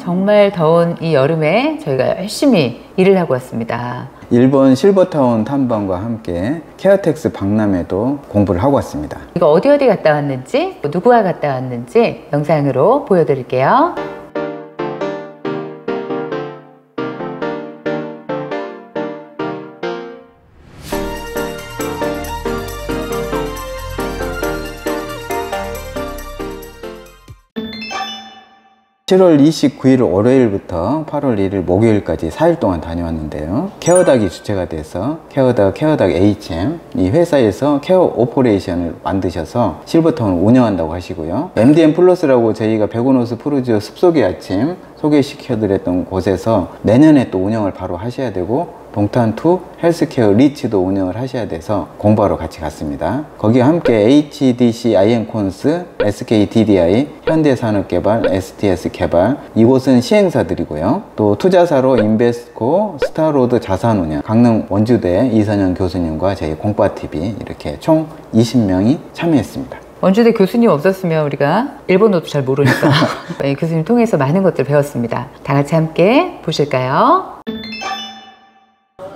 정말 더운 이 여름에 저희가 열심히 일을 하고 왔습니다. 일본 실버타운 탐방과 함께 케어텍스 박람회도 공부를 하고 왔습니다. 이거 어디 갔다 왔는지, 누구와 갔다 왔는지 영상으로 보여드릴게요. 7월 29일 월요일부터 8월 1일 목요일까지 4일 동안 다녀왔는데요. 케어닥이 주체가 돼서 케어닥 HM 이 회사에서 케어 오퍼레이션을 만드셔서 실버타운을 운영한다고 하시고요. MDM 플러스라고 저희가 베고노스 푸르지오 습속의 아침 소개시켜드렸던 곳에서 내년에 또 운영을 바로 하셔야 되고, 동탄2 헬스케어 리치도 운영을 하셔야 돼서 공부하러 같이 갔습니다. 거기와 함께 HDC 아이엠콘스, SKDDI, 현대산업개발, STS 개발, 이곳은 시행사들이고요. 또 투자사로 인베스코, 스타로드 자산운용, 강릉 원주대 이선영 교수님과 저희 공빠TV 이렇게 총 20명이 참여했습니다. 원주대 교수님 없었으면 우리가 일본어도 잘 모르니까 교수님 통해서 많은 것들 배웠습니다. 다 같이 함께 보실까요?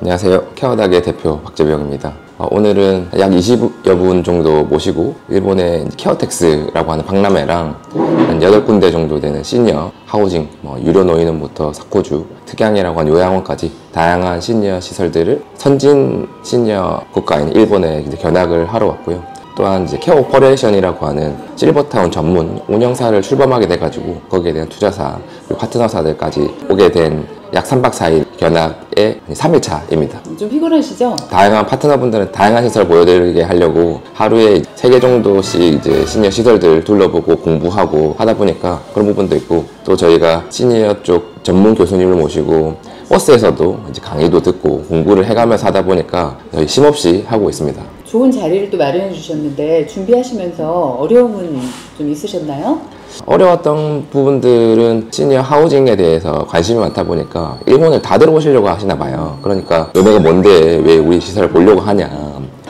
안녕하세요. 케어닥의 대표 박재병입니다. 오늘은 약 20여 분 정도 모시고 일본의 케어텍스라고 하는 박람회랑 한 8군데 정도 되는 시니어 하우징, 유료 노인원부터 사코주, 특양이라고 하는 요양원까지 다양한 시니어 시설들을 선진 시니어 국가인 일본에 견학을 하러 왔고요. 또한 케어 오퍼레이션이라고 하는 실버타운 전문 운영사를 출범하게 돼가지고 거기에 대한 투자사 그리고 파트너사들까지 오게 된 약 3박 4일 견학의 3일차입니다. 좀 피곤하시죠? 다양한 파트너분들은 다양한 시설 보여드리게 하려고 하루에 3개 정도씩 이제 시니어 시설들 둘러보고 공부하고 하다 보니까 그런 부분도 있고, 또 저희가 시니어 쪽 전문 교수님을 모시고 버스에서도 이제 강의도 듣고 공부를 해가면서 하다 보니까 저희 쉼없이 하고 있습니다. 좋은 자리를 또 마련해 주셨는데 준비하시면서 어려움은 좀 있으셨나요? 어려웠던 부분들은 시니어 하우징에 대해서 관심이 많다 보니까 일본을 다 들어보시려고 하시나 봐요. 그러니까 너네가 뭔데 왜 우리 시설을 보려고 하냐,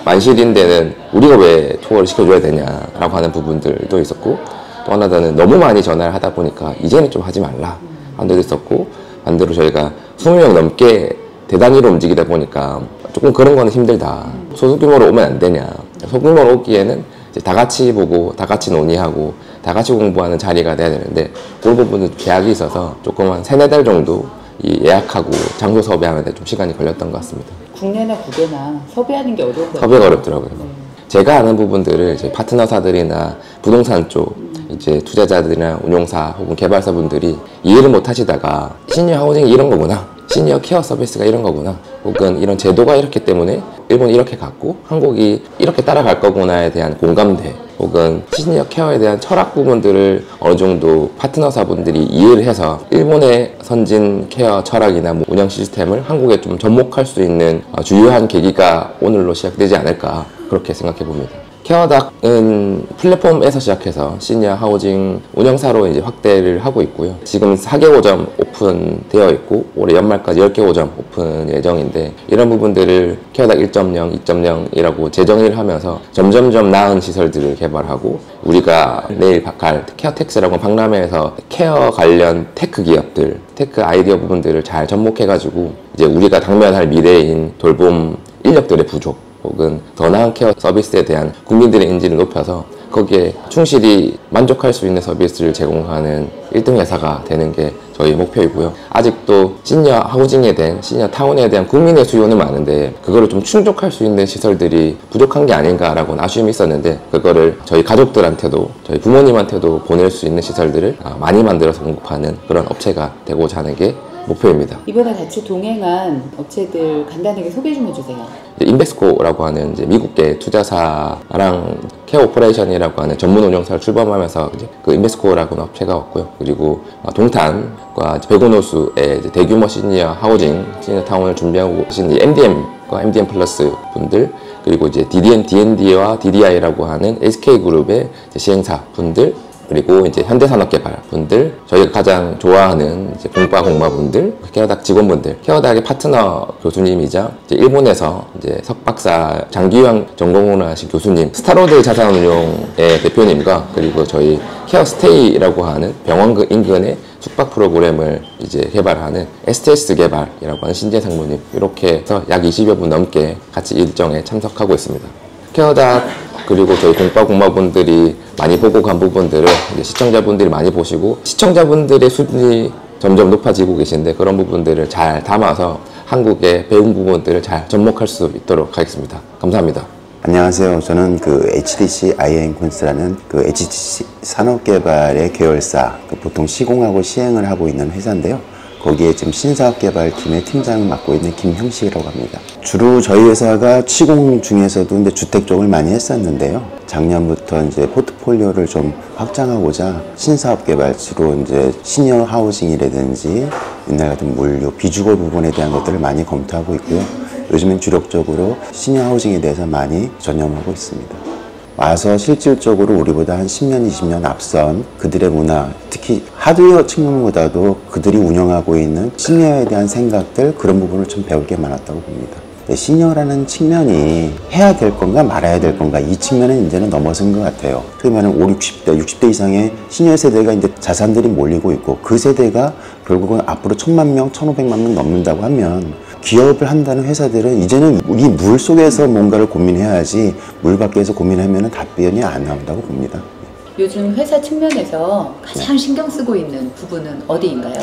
만실인데는 우리가 왜 투어를 시켜줘야 되냐 라고 하는 부분들도 있었고, 또 하나는 너무 많이 전화를 하다 보니까 이제는 좀 하지 말라 하는 데도 있었고, 반대로 저희가 20명 넘게 대단위로 움직이다 보니까 조금 그런 거는 힘들다, 소규모로 오면 안 되냐, 소규모로 오기에는 이제 다 같이 보고 다 같이 논의하고 다 같이 공부하는 자리가 돼야 되는데, 그 부분은 계약이 있어서 조금 한 3-4달 정도 예약하고 장소 섭외하는 데 좀 시간이 걸렸던 것 같습니다. 국내나 국외나 섭외하는 게 어려운 거예요? 섭외가 어렵더라고요. 제가 아는 부분들을 이제 파트너사들이나 부동산 쪽 이제 투자자들이나 운용사 혹은 개발사분들이 이해를 못 하시다가 시니어 하우징이 이런 거구나, 시니어 케어 서비스가 이런 거구나, 혹은 이런 제도가 이렇기 때문에 일본이 이렇게 갔고 한국이 이렇게 따라갈 거구나에 대한 공감대, 혹은 시니어 케어에 대한 철학 부분들을 어느 정도 파트너사분들이 이해를 해서 일본의 선진 케어 철학이나 운영 시스템을 한국에 좀 접목할 수 있는 주요한 계기가 오늘로 시작되지 않을까, 그렇게 생각해 봅니다. 케어닥은 플랫폼에서 시작해서 시니어 하우징 운영사로 이제 확대를 하고 있고요. 지금 4개 5점 오픈되어 있고 올해 연말까지 10개 5점 오픈 예정인데, 이런 부분들을 케어닥 1.0, 2.0이라고 재정의를 하면서 점점점 나은 시설들을 개발하고, 우리가 내일 갈 케어텍스라고 박람회에서 케어 관련 테크 기업들, 테크 아이디어 부분들을 잘 접목해가지고 이제 우리가 당면할 미래인 돌봄 인력들의 부족 혹은 더 나은 케어 서비스에 대한 국민들의 인지를 높여서 거기에 충실히 만족할 수 있는 서비스를 제공하는 1등 회사가 되는 게 저희 목표이고요. 아직도 시니어 하우징에 대한, 시니어 타운에 대한 국민의 수요는 많은데 그거를 좀 충족할 수 있는 시설들이 부족한 게 아닌가라고 아쉬움이 있었는데, 그거를 저희 가족들한테도 저희 부모님한테도 보낼 수 있는 시설들을 많이 만들어서 공급하는 그런 업체가 되고자 하는 게 목표입니다. 이번에 같이 동행한 업체들 간단하게 소개 좀 해주세요. 인베스코라고 하는 이제 미국계 투자사랑 케어 오퍼레이션이라고 하는 전문 운영사를 출범하면서 이제 그 인베스코라고 하는 업체가 왔고요. 그리고 동탄과 베고노스의 대규모 시니어 하우징, 시니어 타운을 준비하고 계신 MDM과 MDM 플러스 분들, 그리고 이제 DDN, DND와 DDI라고 하는 SK그룹의 시행사 분들, 그리고 이제 현대산업개발 분들, 저희가 가장 좋아하는 이제 공과공마분들, 케어닥 직원분들, 케어닥의 파트너 교수님이자 이제 일본에서 이제 석박사 장기유학 전공을 하신 교수님, 스타로드 자산운용의 대표님과 그리고 저희 케어스테이라고 하는 병원 인근의 숙박 프로그램을 이제 개발하는 STS 개발이라고 하는 신재 상무님, 이렇게 해서 약 20여 분 넘게 같이 일정에 참석하고 있습니다. 케어닥 그리고 저희 공과공마분들이 많이 보고 간 부분들을 이제 시청자분들이 많이 보시고, 시청자분들의 수준이 점점 높아지고 계신데 그런 부분들을 잘 담아서 한국의 배운 부분들을 잘 접목할 수 있도록 하겠습니다. 감사합니다. 안녕하세요. 저는 그 HDC IM콘스라는 그 HDC 산업개발의 계열사, 보통 시공하고 시행을 하고 있는 회사인데요. 거기에 지금 신사업개발팀의 팀장을 맡고 있는 김형식이라고 합니다. 주로 저희 회사가 시공 중에서도 이제 주택 쪽을 많이 했었는데요. 작년부터 이제 포트폴리오를 좀 확장하고자 신사업개발, 주로 이제 시니어 하우징이라든지 옛날 같은 물류, 비주거 부분에 대한 것들을 많이 검토하고 있고요. 요즘엔 주력적으로 시니어 하우징에 대해서 많이 전념하고 있습니다. 와서 실질적으로 우리보다 한 10년, 20년 앞선 그들의 문화, 특히 하드웨어 측면보다도 그들이 운영하고 있는 시니어에 대한 생각들, 그런 부분을 좀 배울 게 많았다고 봅니다. 시니어라는 측면이 해야 될 건가 말아야 될 건가, 이 측면은 이제는 넘어선 것 같아요. 그러면 50, 60대 이상의 시니어 세대가 이제 자산들이 몰리고 있고, 그 세대가 결국은 앞으로 1000만 명, 1500만 명 넘는다고 하면 기업을 한다는 회사들은 이제는 이 물 속에서 뭔가를 고민해야지 물 밖에서 고민하면 답변이 안 나온다고 봅니다. 요즘 회사 측면에서 가장 신경 쓰고 있는 부분은 어디인가요?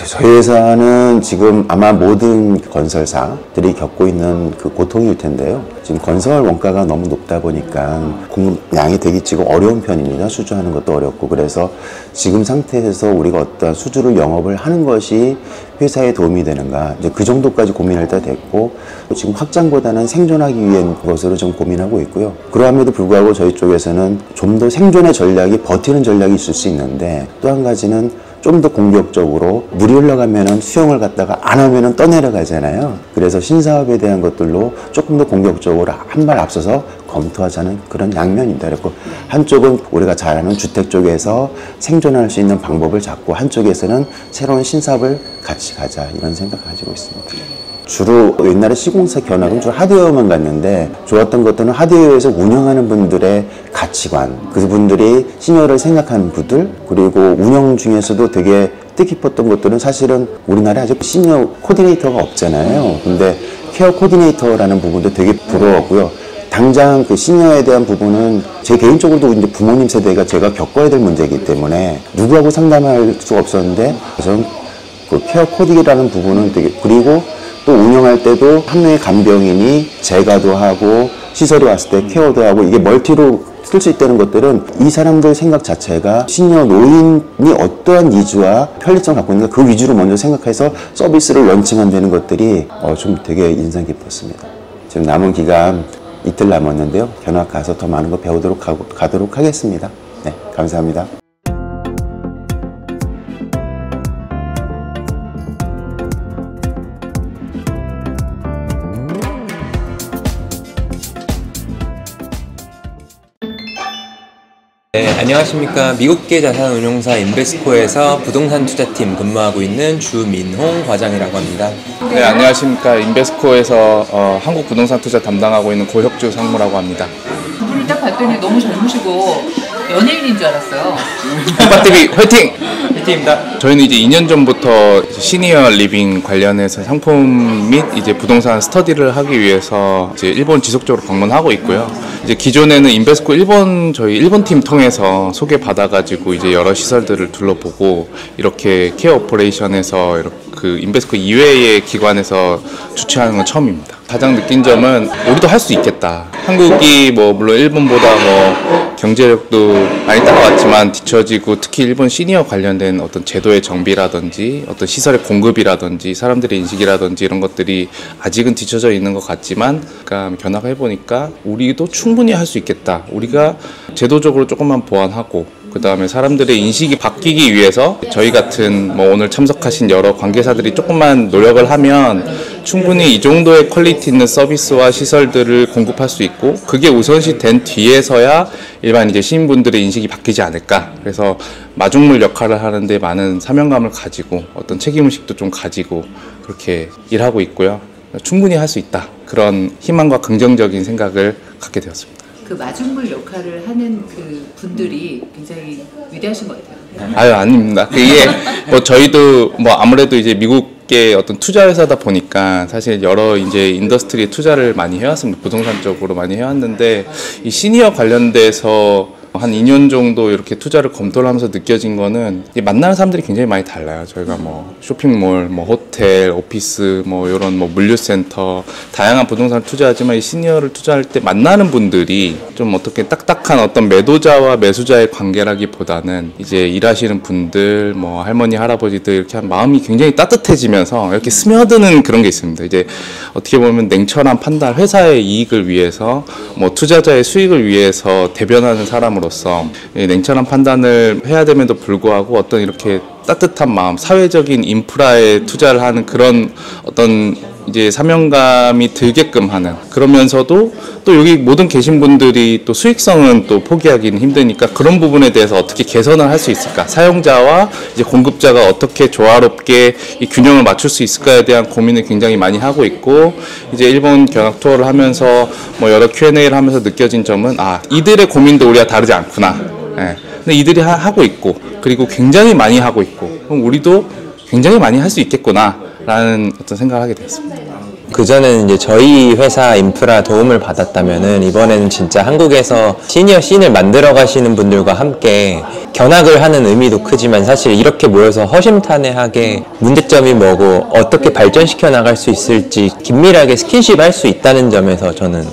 저희 회사는 지금 아마 모든 건설사들이 겪고 있는 그 고통일 텐데요. 지금 건설 원가가 너무 높다 보니까 공급량이 되게 지금 어려운 편입니다. 수주하는 것도 어렵고. 그래서 지금 상태에서 우리가 어떤 수주를 영업을 하는 것이 회사에 도움이 되는가, 이제 그 정도까지 고민할 때 됐고, 지금 확장보다는 생존하기 위한 것으로 좀 고민하고 있고요. 그러함에도 불구하고 저희 쪽에서는 좀 더 생존의 전략이, 버티는 전략이 있을 수 있는데, 또 한 가지는 좀 더 공격적으로, 물이 흘러가면은 수영을 갖다가 안 하면은 떠내려가잖아요. 그래서 신사업에 대한 것들로 조금 더 공격적으로 한 발 앞서서 검토하자는 그런 양면입니다. 그리고 한쪽은 우리가 잘 아는 주택 쪽에서 생존할 수 있는 방법을 잡고, 한쪽에서는 새로운 신사업을 같이 가자, 이런 생각 가지고 있습니다. 주로 옛날에 시공사 견학은 주로 하드웨어만 갔는데, 좋았던 것들은 하드웨어에서 운영하는 분들의 가치관, 그분들이 시니어를 생각하는 분들, 그리고 운영 중에서도 되게 뜻깊었던 것들은 사실은 우리나라에 아직 시니어 코디네이터가 없잖아요. 근데 케어 코디네이터라는 부분도 되게 부러웠고요. 당장 그 시니어에 대한 부분은 제 개인적으로도 이제 부모님 세대가 제가 겪어야 될 문제이기 때문에 누구하고 상담할 수가 없었는데, 저는 그 케어 코디라는 부분은 되게, 그리고 또 운영할 때도 한 명의 간병인이 제가도 하고 시설에 왔을 때 케어도 하고, 이게 멀티로 쓸 수 있다는 것들은 이 사람들 생각 자체가 시니어 노인이 어떠한 니즈와 편리성을 갖고 있는가, 그 위주로 먼저 생각해서 서비스를 런칭한다는 것들이 좀 되게 인상 깊었습니다. 지금 남은 기간 이틀 남았는데요. 견학 가서 더 많은 거 배우도록 가도록 하겠습니다. 네, 감사합니다. 네, 안녕하십니까. 미국계 자산운용사 인베스코에서 부동산 투자팀 근무하고 있는 주민홍 과장이라고 합니다. 네, 안녕하십니까. 인베스코에서 한국 부동산 투자 담당하고 있는 고혁주 상무라고 합니다. 분을 딱 봤더니 너무 젊으시고 연예인인 줄 알았어요. 오빠TV 화이팅! 화이팅입니다. 저희는 이제 2년 전부터 시니어 리빙 관련해서 상품 및 이제 부동산 스터디를 하기 위해서 이제 일본 지속적으로 방문하고 있고요. 이제 기존에는 인베스코 저희 일본 팀 통해서 소개받아가지고 이제 여러 시설들을 둘러보고, 이렇게 케어 오퍼레이션에서 이렇게 그 인베스코 이외의 기관에서 주최하는 건 처음입니다. 가장 느낀 점은 우리도 할 수 있겠다. 한국이 뭐 물론 일본보다 뭐 경제력도 많이 따라왔지만 뒤처지고, 특히 일본 시니어 관련된 어떤 제도의 정비라든지 어떤 시설의 공급이라든지 사람들의 인식이라든지 이런 것들이 아직은 뒤처져 있는 것 같지만, 그러니까 견학을 해보니까 우리도 충분히 할 수 있겠다. 우리가 제도적으로 조금만 보완하고, 그 다음에 사람들의 인식이 바뀌기 위해서 저희 같은 뭐 오늘 참석하신 여러 관계사들이 조금만 노력을 하면 충분히 이 정도의 퀄리티 있는 서비스와 시설들을 공급할 수 있고, 그게 우선시 된 뒤에서야 일반 이제 시민분들의 인식이 바뀌지 않을까. 그래서 마중물 역할을 하는데 많은 사명감을 가지고 어떤 책임의식도 좀 가지고 그렇게 일하고 있고요. 충분히 할 수 있다, 그런 희망과 긍정적인 생각을 갖게 되었습니다. 그 마중물 역할을 하는 그 분들이 굉장히 위대하신 것 같아요. 아유, 아닙니다. 이게 뭐 저희도 뭐 아무래도 이제 미국의 어떤 투자 회사다 보니까 사실 여러 이제 인더스트리에 투자를 많이 해왔습니다. 부동산 쪽으로 많이 해왔는데, 이 시니어 관련돼서 한 2년 정도 이렇게 투자를 검토를 하면서 느껴진 거는, 만나는 사람들이 굉장히 많이 달라요. 저희가 뭐 쇼핑몰, 뭐 호텔, 오피스, 뭐 이런 뭐 물류센터, 다양한 부동산을 투자하지만 이 시니어를 투자할 때 만나는 분들이 좀 어떻게 딱딱한 어떤 매도자와 매수자의 관계라기보다는 이제 일하시는 분들, 뭐 할머니, 할아버지들 이렇게 한 마음이 굉장히 따뜻해지면서 이렇게 스며드는 그런 게 있습니다. 이제 어떻게 보면 냉철한 판단, 회사의 이익을 위해서, 뭐 투자자의 수익을 위해서 대변하는 사람으로 냉철한 판단을 해야 됨에도 불구하고 어떤 이렇게 따뜻한 마음, 사회적인 인프라에 투자를 하는 그런 어떤 이제 사명감이 들게끔 하는, 그러면서도 또 여기 모든 계신 분들이 또 수익성은 또 포기하기는 힘드니까 그런 부분에 대해서 어떻게 개선을 할 수 있을까, 사용자와 이제 공급자가 어떻게 조화롭게 이 균형을 맞출 수 있을까에 대한 고민을 굉장히 많이 하고 있고, 이제 일본 견학 투어를 하면서 뭐 여러 Q&A를 하면서 느껴진 점은, 아, 이들의 고민도 우리가 다르지 않구나. 예. 근데 이들이 하고 있고, 그리고 굉장히 많이 하고 있고, 그럼 우리도 굉장히 많이 할 수 있겠구나 라는 어떤 생각을 하게 되었습니다. 그전에는 이제 저희 회사 인프라 도움을 받았다면은, 이번에는 진짜 한국에서 시니어 씬을 만들어 가시는 분들과 함께 견학을 하는 의미도 크지만, 사실 이렇게 모여서 허심탄회하게 문제점이 뭐고 어떻게 발전시켜 나갈 수 있을지 긴밀하게 스킨십 할 수 있다는 점에서 저는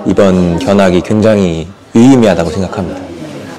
이번 견학이 굉장히 유의미하다고 생각합니다.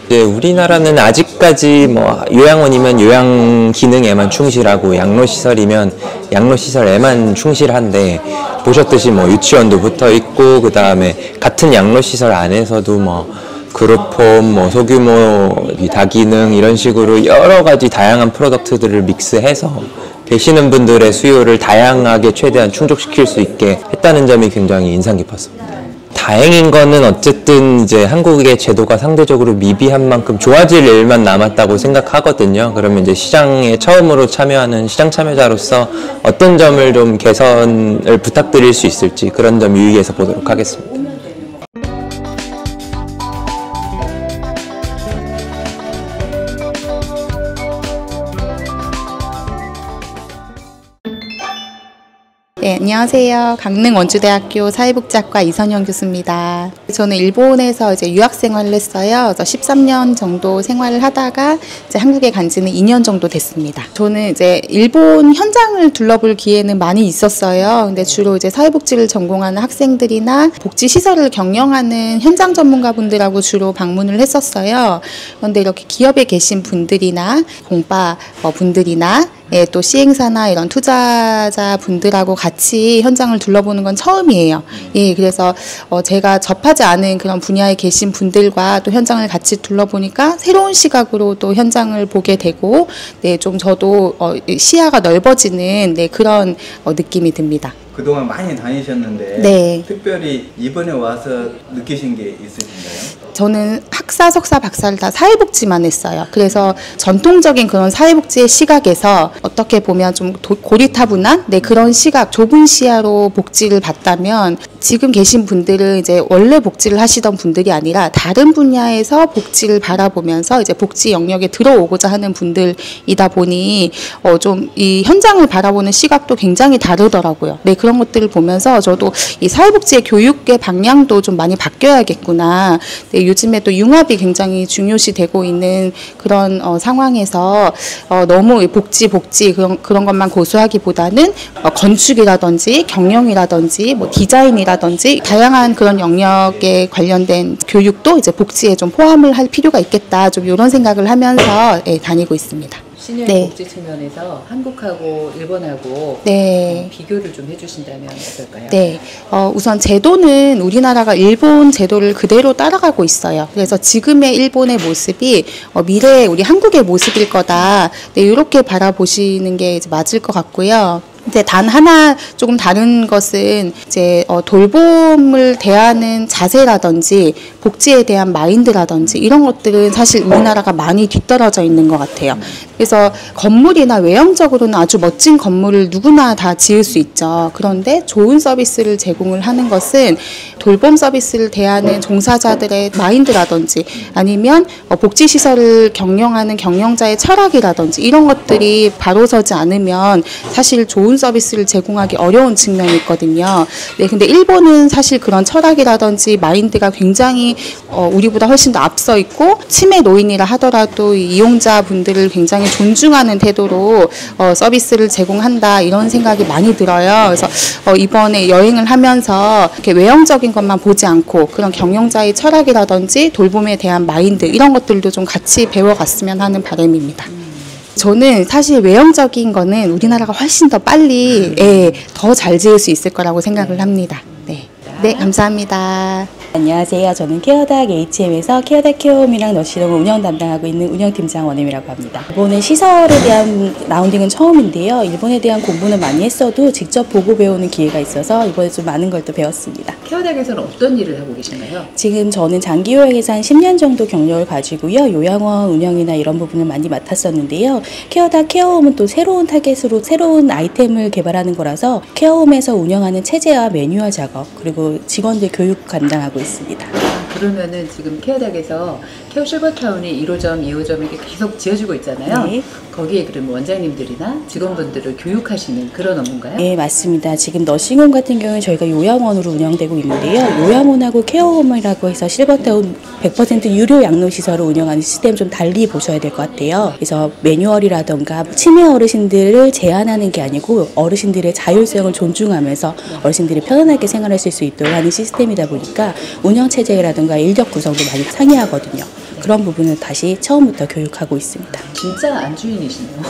네, 우리나라는 아직까지 뭐 요양원이면 요양 기능에만 충실하고 양로시설이면 양로시설에만 충실한데, 보셨듯이 뭐 유치원도 붙어 있고, 그 다음에 같은 양로시설 안에서도 뭐 그룹홈, 뭐 소규모 다기능 이런 식으로 여러 가지 다양한 프로덕트들을 믹스해서 계시는 분들의 수요를 다양하게 최대한 충족시킬 수 있게 했다는 점이 굉장히 인상 깊었습니다. 다행인 거는 어쨌든 이제 한국의 제도가 상대적으로 미비한 만큼 좋아질 일만 남았다고 생각하거든요. 그러면 이제 시장에 처음으로 참여하는 시장 참여자로서 어떤 점을 좀 개선을 부탁드릴 수 있을지, 그런 점 유의해서 보도록 하겠습니다. 네, 안녕하세요. 강릉 원주대학교 사회복지학과 이선영 교수입니다. 저는 일본에서 이제 유학 생활을 했어요. 그래서 13년 정도 생활을 하다가 이제 한국에 간 지는 2년 정도 됐습니다. 저는 이제 일본 현장을 둘러볼 기회는 많이 있었어요. 근데 주로 이제 사회복지를 전공하는 학생들이나 복지시설을 경영하는 현장 전문가분들하고 주로 방문을 했었어요. 그런데 이렇게 기업에 계신 분들이나 공바 분들이나 또 시행사나 이런 투자자 분들하고 같이 현장을 둘러보는 건 처음이에요. 그래서 제가 접하지 않은 그런 분야에 계신 분들과 또 현장을 같이 둘러보니까 새로운 시각으로 또 현장을 보게 되고, 좀 저도 시야가 넓어지는 그런 느낌이 듭니다. 그동안 많이 다니셨는데 네. 특별히 이번에 와서 느끼신 게 있으신가요? 저는 학사, 석사, 박사를 다 사회복지만 했어요. 그래서 전통적인 그런 사회복지의 시각에서 어떻게 보면 좀 고리타분한 그런 시각, 좁은 시야로 복지를 봤다면, 지금 계신 분들은 이제 원래 복지를 하시던 분들이 아니라 다른 분야에서 복지를 바라보면서 이제 복지 영역에 들어오고자 하는 분들이다 보니 좀 이 현장을 바라보는 시각도 굉장히 다르더라고요. 그런 것들을 보면서 저도 이 사회복지의 교육의 방향도 좀 많이 바뀌어야겠구나. 요즘에 또 융합이 굉장히 중요시 되고 있는 그런 상황에서 너무 복지 그런 것만 고수하기보다는 건축이라든지 경영이라든지 뭐 디자인이라든지 다양한 그런 영역에 관련된 교육도 이제 복지에 좀 포함을 할 필요가 있겠다. 좀 이런 생각을 하면서 다니고 있습니다. 시니어 네. 복지 측면에서 한국하고 일본하고 네. 비교를 좀 해주신다면 어떨까요? 네, 우선 제도는 우리나라가 일본 제도를 그대로 따라가고 있어요. 그래서 지금의 일본의 모습이 미래의 우리 한국의 모습일 거다. 네, 이렇게 바라보시는 게 이제 맞을 것 같고요. 이제 단 하나 조금 다른 것은 이제 돌봄을 대하는 자세라든지 복지에 대한 마인드라든지 이런 것들은 사실 우리나라가 많이 뒤떨어져 있는 것 같아요. 그래서 건물이나 외형적으로는 아주 멋진 건물을 누구나 다 지을 수 있죠. 그런데 좋은 서비스를 제공을 하는 것은 돌봄 서비스를 대하는 종사자들의 마인드라든지 아니면 복지시설을 경영하는 경영자의 철학이라든지 이런 것들이 바로 서지 않으면 사실 좋은 서비스를 제공하기 어려운 측면이 있거든요. 네, 근데 일본은 사실 그런 철학이라든지 마인드가 굉장히 우리보다 훨씬 더 앞서 있고 치매 노인이라 하더라도 이용자분들을 굉장히 존중하는 태도로 서비스를 제공한다 이런 생각이 많이 들어요. 그래서 이번에 여행을 하면서 이렇게 외형적인 것만 보지 않고 그런 경영자의 철학이라든지 돌봄에 대한 마인드 이런 것들도 좀 같이 배워갔으면 하는 바람입니다. 저는 사실 외형적인 거는 우리나라가 훨씬 더 빨리 더 잘 지을 수 있을 거라고 생각을 합니다. 네, 네 감사합니다. 안녕하세요. 저는 케어닥 HM에서 케어닥 케어홈이랑 너시롱을 운영 담당하고 있는 운영팀장 원혜미라고 합니다. 일본의 시설에 대한 라운딩은 처음인데요. 일본에 대한 공부는 많이 했어도 직접 보고 배우는 기회가 있어서 이번에 좀 많은 걸 또 배웠습니다. 케어닥에서는 어떤 일을 하고 계신가요? 지금 저는 장기 요양에서 한 10년 정도 경력을 가지고요. 요양원 운영이나 이런 부분을 많이 맡았었는데요. 케어닥 케어홈은 또 새로운 타겟으로 새로운 아이템을 개발하는 거라서 케어홈에서 운영하는 체제와 매뉴얼 작업 그리고 직원들 교육 담당하고 있습니다. 그러면은 지금 케어닥에서 케어 실버타운이 1호점, 2호점 이렇게 계속 지어지고 있잖아요. 네. 거기에 그럼 원장님들이나 직원분들을 교육하시는 그런 업무인가요? 네, 맞습니다. 지금 너싱홈 같은 경우는 저희가 요양원으로 운영되고 있는데요. 요양원하고 케어홈이라고 해서 실버타운 100% 유료 양로시설을 운영하는 시스템 좀 달리 보셔야 될 것 같아요. 그래서 매뉴얼이라던가 치매 어르신들을 제한하는 게 아니고 어르신들의 자율성을 존중하면서 어르신들이 편안하게 생활하실 수 있도록 하는 시스템이다 보니까 운영체제라든가 인력 구성도 많이 상이하거든요. 그런 부분을 다시 처음부터 교육하고 있습니다. 진짜 안주인이시네요.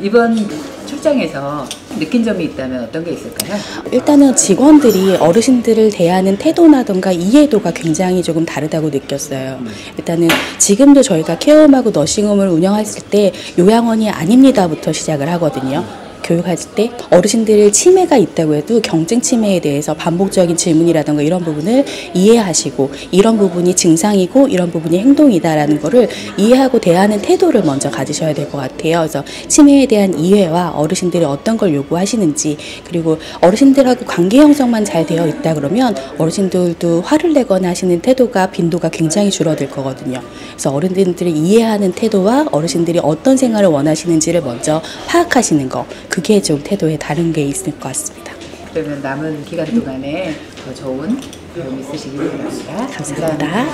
이번 출장에서 느낀 점이 있다면 어떤 게 있을까요? 일단은 직원들이 어르신들을 대하는 태도나든가 이해도가 굉장히 조금 다르다고 느꼈어요. 일단은 지금도 저희가 케어홈하고 너싱홈을 운영했을 때 요양원이 아닙니다부터 시작을 하거든요. 교육할 때 어르신들의 치매가 있다고 해도 경증 치매에 대해서 반복적인 질문이라든가 이런 부분을 이해하시고 이런 부분이 증상이고 이런 부분이 행동이다라는 거를 이해하고 대하는 태도를 먼저 가지셔야 될 것 같아요. 그래서 치매에 대한 이해와 어르신들이 어떤 걸 요구하시는지 그리고 어르신들하고 관계 형성만 잘 되어 있다 그러면 어르신들도 화를 내거나 하시는 태도가 빈도가 굉장히 줄어들 거거든요. 그래서 어른들을 이해하는 태도와 어르신들이 어떤 생활을 원하시는지를 먼저 파악하시는 거 그게 좀 태도에 다른 게 있을 것 같습니다. 그러면 남은 기간 동안에 더 좋은 경험 있으시길 바랍니다. 감사합니다.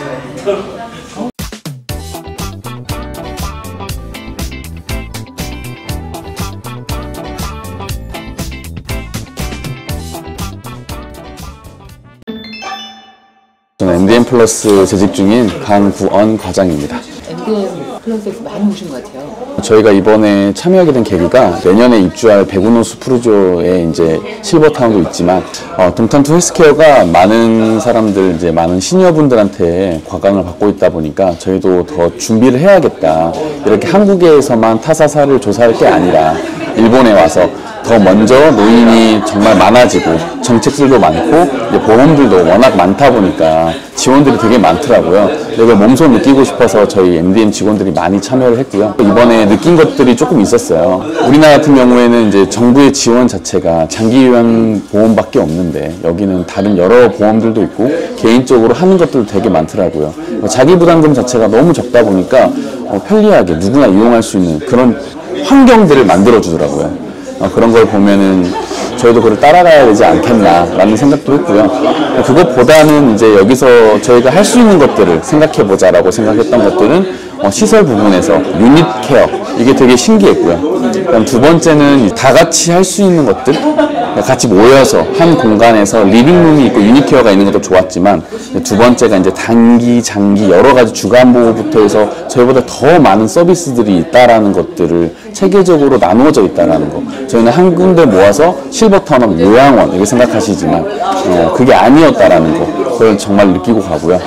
저는 MDM 플러스 재직 중인 강구언 과장입니다. MDM 플러스에서 많이 오신 것 같아요. 저희가 이번에 참여하게 된 계기가 내년에 입주할 베구노스 푸르조의 이제 실버타운도 있지만 동탄투 헬스케어가 많은 사람들 이제 많은 시니어분들한테 과강을 받고 있다 보니까 저희도 더 준비를 해야겠다. 이렇게 한국에서만 타사사를 조사할 게 아니라 일본에 와서 더 먼저 노인이 정말 많아지고 정책들도 많고 이제 보험들도 워낙 많다 보니까 지원들이 되게 많더라고요. 이걸 몸소 느끼고 싶어서 저희 MDM 직원들이 많이 참여를 했고요. 이번에 느낀 것들이 조금 있었어요. 우리나라 같은 경우에는 이제 정부의 지원 자체가 장기요양보험밖에 없는데 여기는 다른 여러 보험들도 있고 개인적으로 하는 것들도 되게 많더라고요. 자기 부담금 자체가 너무 적다 보니까 편리하게 누구나 이용할 수 있는 그런 환경들을 만들어 주더라고요. 그런 걸 보면은 저희도 그걸 따라가야 되지 않겠나라는 생각도 했고요. 그것보다는 이제 여기서 저희가 할 수 있는 것들을 생각해보자라고 생각했던 것들은 시설 부분에서 유닛 케어 이게 되게 신기했고요. 그다음 두 번째는 다 같이 할 수 있는 것들 같이 모여서 한 공간에서 리빙룸이 있고 유닛 케어가 있는 것도 좋았지만 두 번째가 이제 단기, 장기 여러 가지 주간 보호부터 해서 저희보다 더 많은 서비스들이 있다라는 것들을 체계적으로 나누어져 있다라는 거. 저희는 한 군데 모아서 실버타운 요양원 이렇게 생각하시지만 그게 아니었다라는 거. 그걸 정말 느끼고 가고요.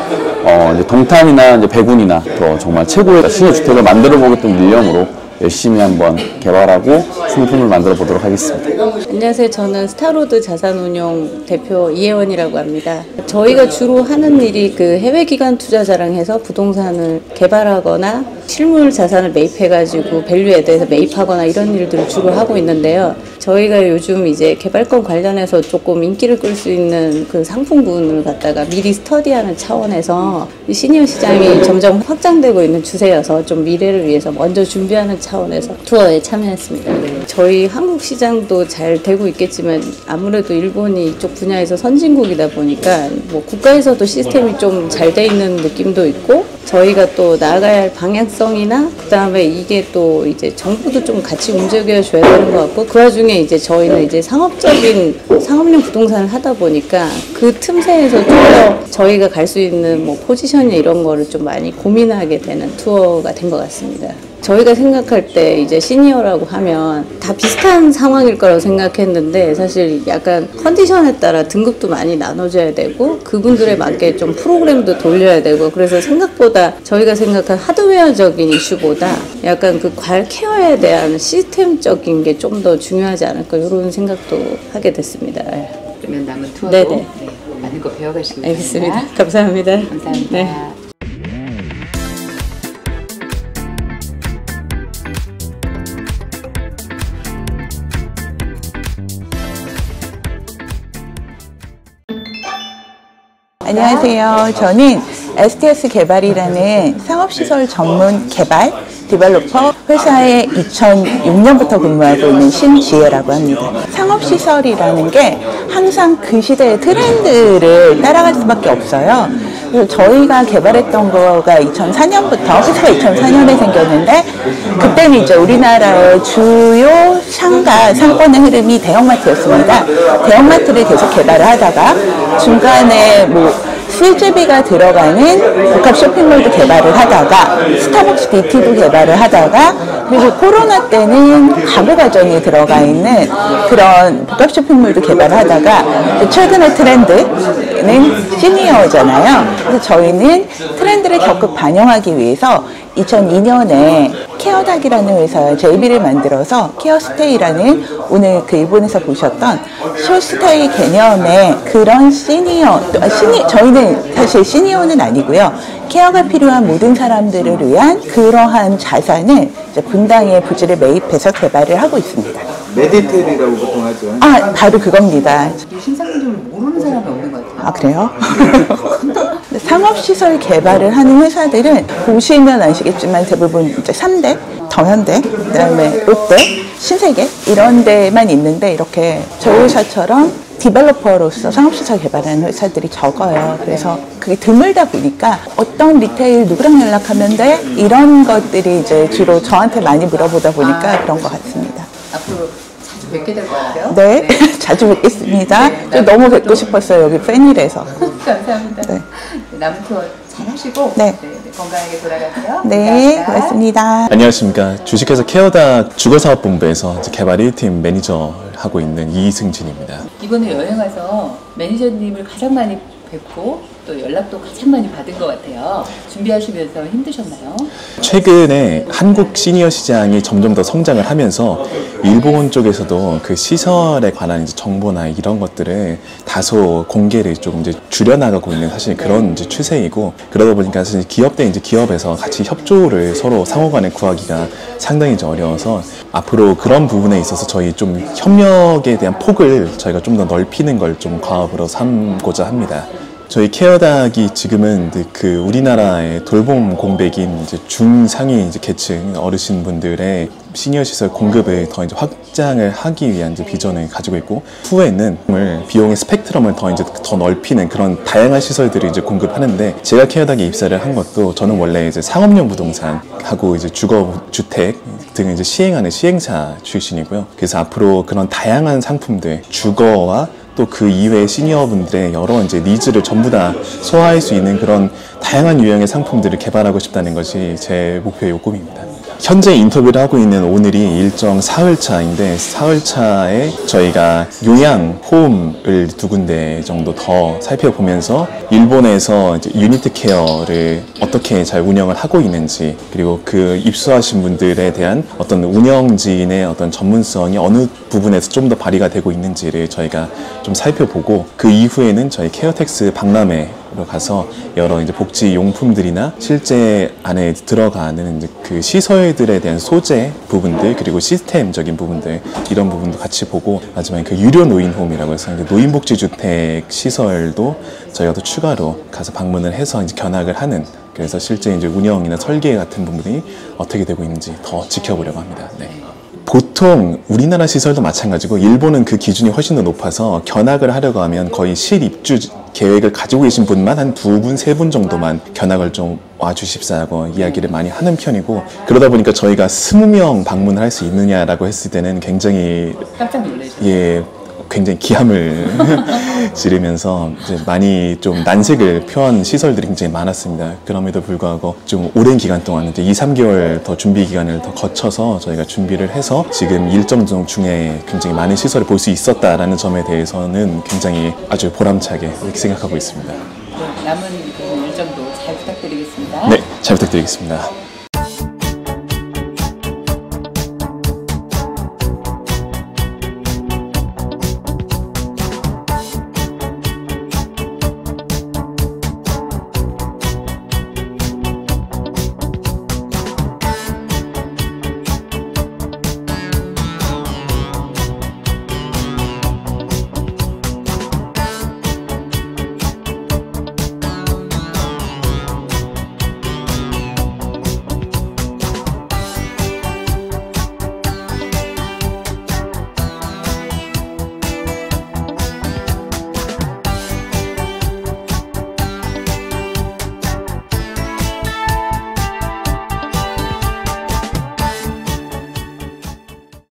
이제 동탄이나 이제 배군이나 더 정말 최고의 신의 주택을 만들어 보겠다는 일념으로 열심히 한번 개발하고 상품을 만들어 보도록 하겠습니다. 안녕하세요. 저는 스타로드 자산운용 대표 이혜원이라고 합니다. 저희가 주로 하는 일이 그 해외 기관 투자자랑 해서 부동산을 개발하거나 실물 자산을 매입해가지고 밸류에 대해서 매입하거나 이런 일들을 주로 하고 있는데요. 저희가 요즘 이제 개발권 관련해서 조금 인기를 끌 수 있는 그 상품군을 갖다가 미리 스터디하는 차원에서 이 시니어 시장이 점점 확장되고 있는 추세여서 좀 미래를 위해서 먼저 준비하는 차원에서 투어에 참여했습니다. 저희 한국 시장도 잘 되고 있겠지만 아무래도 일본이 이쪽 분야에서 선진국이다 보니까 뭐 국가에서도 시스템이 좀 잘 돼 있는 느낌도 있고 저희가 또 나아가야 할 방향성이나 그다음에 이게 또 이제 정부도 좀 같이 움직여 줘야 되는 것 같고 그 와중에 이제 저희는 이제 상업적인 상업용 부동산을 하다 보니까 그 틈새에서 좀 더 저희가 갈 수 있는 뭐 포지션이 이런 거를 좀 많이 고민하게 되는 투어가 된 것 같습니다. 저희가 생각할 때 이제 시니어라고 하면 다 비슷한 상황일 거라고 생각했는데 사실 약간 컨디션에 따라 등급도 많이 나눠줘야 되고 그분들에 맞게 좀 프로그램도 돌려야 되고 그래서 생각보다 저희가 생각한 하드웨어적인 이슈보다 약간 그 케어에 대한 시스템적인 게 좀 더 중요하지 않을까 이런 생각도 하게 됐습니다. 그러면 남은 투어도 네네. 많은 거 배워가시기 알겠습니다. 바랍니다. 감사합니다. 감사합니다. 네. 안녕하세요. 저는 STS 개발이라는 상업시설 전문 개발 디벨로퍼 회사에 2006년부터 근무하고 있는 신지혜라고 합니다. 상업시설이라는 게 항상 그 시대의 트렌드를 따라갈 수밖에 없어요. 그래서 저희가 개발했던 거가 2004년부터, 회사가 2004년에 생겼는데 그때는 이제 우리나라의 주요 상권의 흐름이 대형마트였습니다. 대형마트를 계속 개발을 하다가 중간에 뭐 실제비가 들어가는 복합 쇼핑몰도 개발을 하다가 스타벅스 DT도 개발을 하다가 그리고 코로나 때는 가구 가전이 들어가 있는 그런 복합 쇼핑몰도 개발을 하다가 최근의 트렌드는 시니어잖아요. 그래서 저희는 트렌드를 적극 반영하기 위해서 2002년에 케어닥이라는 회사와 JV를 만들어서 케어스테이라는 오늘 그 일본에서 보셨던 쇼스테이 개념의 그런 저희는 사실 시니어는 아니고요. 케어가 필요한 모든 사람들을 위한 그러한 자산을 이제 분당의 부지를 매입해서 개발을 하고 있습니다. 메디텔이라고 보통 하죠. 바로 그겁니다. 신상품을 모르는 사람이 없는 것 같아요. 아, 그래요? 상업시설 개발을 하는 회사들은 보시면 아시겠지만 대부분 이제 3대, 더현대, 그 다음에 롯데, 신세계 이런 데만 있는데 이렇게 저희 회사처럼 디벨로퍼로서 상업시설 개발하는 회사들이 적어요. 그래서 그게 드물다 보니까 어떤 리테일 누구랑 연락하면 돼? 이런 것들이 이제 주로 저한테 많이 물어보다 보니까 그런 것 같습니다. 앞으로 자주 뵙게 될 것 같아요. 네, 자주 뵙겠습니다. 저 너무 뵙고 싶었어요. 여기 팬이라서. 감사합니다. 네. 남은 투어 잘 하시고 네. 건강하게 돌아가세요. 네, 고맙습니다. 안녕하십니까. 주식회사 케어닥 주거사업본부에서 이제 개발 1팀 매니저 하고 있는 이승진입니다. 이번에 여행 와서 매니저님을 가장 많이 뵙고 또 연락도 가장 많이 받은 것 같아요. 준비하시면서 힘드셨나요? 최근에 한국 시니어 시장이 점점 더 성장을 하면서 일본 쪽에서도 그 시설에 관한 이제 정보나 이런 것들을 다소 공개를 좀 이제 줄여나가고 있는 사실 그런 이제 추세이고 그러다 보니까 사실 기업 대 이제 기업에서 같이 협조를 서로 상호간에 구하기가 상당히 이제 어려워서 앞으로 그런 부분에 있어서 저희 좀 협력에 대한 폭을 저희가 좀 더 넓히는 걸 좀 과업으로 삼고자 합니다. 저희 케어닥이 지금은 그 우리나라의 돌봄 공백인 이제 중상위 이제 계층 어르신분들의 시니어 시설 공급을 더 이제 확장을 하기 위한 이제 비전을 가지고 있고 후에는 비용의 스펙트럼을 더 넓히는 그런 다양한 시설들을 이제 공급하는데 제가 케어닥에 입사를 한 것도 저는 원래 이제 상업용 부동산하고 이제 주거 주택 등을 이제 시행하는 시행사 출신이고요. 그래서 앞으로 그런 다양한 상품들 주거와 또 그 이외의 시니어분들의 여러 이제 니즈를 전부 다 소화할 수 있는 그런 다양한 유형의 상품들을 개발하고 싶다는 것이 제 목표이고 꿈입니다. 현재 인터뷰를 하고 있는 오늘이 일정 사흘차인데 사흘차에 저희가 요양 홈을 2군데 정도 더 살펴보면서 일본에서 이제 유니트 케어를 어떻게 잘 운영을 하고 있는지, 그리고 그 입수하신 분들에 대한 어떤 운영진의 어떤 전문성이 어느 부분에서 좀 더 발휘가 되고 있는지를 저희가 좀 살펴보고, 그 이후에는 저희 케어텍스 박람회로 가서 여러 이제 복지 용품들이나 실제 안에 들어가는 이제 그 시설들에 대한 소재 부분들, 그리고 시스템적인 부분들, 이런 부분도 같이 보고, 마지막에 그 유료 노인홈이라고 해서 이제 노인복지주택 시설도 저희가 또 추가로 가서 방문을 해서 이제 견학을 하는, 그래서 실제 이제 운영이나 설계 같은 부분이 어떻게 되고 있는지 더 지켜보려고 합니다. 네. 보통 우리나라 시설도 마찬가지고 일본은 그 기준이 훨씬 더 높아서 견학을 하려고 하면 거의 실입주 계획을 가지고 계신 분만 한 2분, 3분 정도만 견학을 좀 와주십사라고 이야기를 많이 하는 편이고, 그러다 보니까 저희가 20명 방문을 할 수 있느냐라고 했을 때는 굉장히 깜짝 놀라죠. 예, 굉장히 기함을 지르면서 이제 많이 좀 난색을 표한 시설들이 굉장히 많았습니다. 그럼에도 불구하고 좀 오랜 기간 동안 이제 2~3개월 더 준비 기간을 더 거쳐서 저희가 준비를 해서 지금 일정 중에 굉장히 많은 시설을 볼 수 있었다라는 점에 대해서는 굉장히 아주 보람차게 이렇게 생각하고 있습니다. 남은 그 일정도 잘 부탁드리겠습니다. 네, 잘 부탁드리겠습니다.